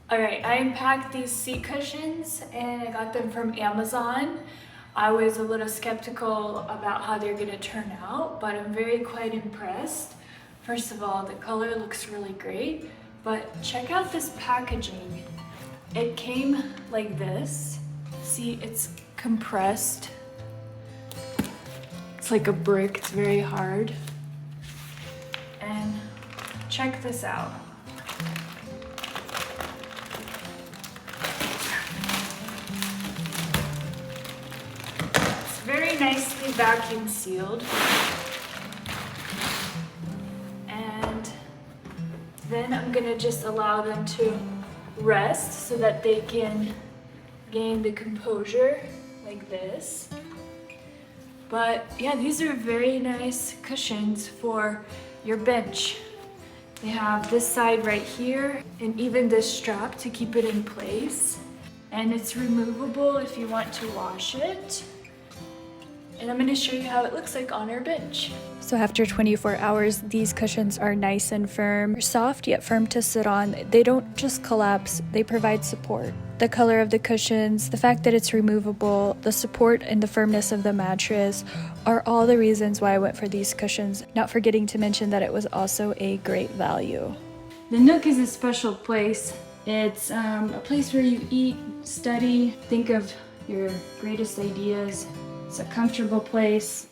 Alright, I unpacked these seat cushions and I got them from Amazon. I was a little skeptical about how they're going to turn out, but I'm quite impressed. First of all, the color looks really great, but check out this packaging. It came like this. See, it's compressed. It's like a brick, it's very hard. And check this out. Very nicely vacuum sealed. And then I'm gonna just allow them to rest so that they can gain the composure like this. But yeah, these are very nice cushions for your bench. They have this side right here and even this strap to keep it in place. And it's removable if you want to wash it. And I'm going to show you how it looks like on our bench. So after 24 hours, these cushions are nice and firm. They're soft yet firm to sit on. They don't just collapse, they provide support. The color of the cushions, the fact that it's removable, the support and the firmness of the mattress are all the reasons why I went for these cushions, not forgetting to mention that it was also a great value. The Nook is a special place. It's a place where you eat, study, think of your greatest ideas. It's a comfortable place.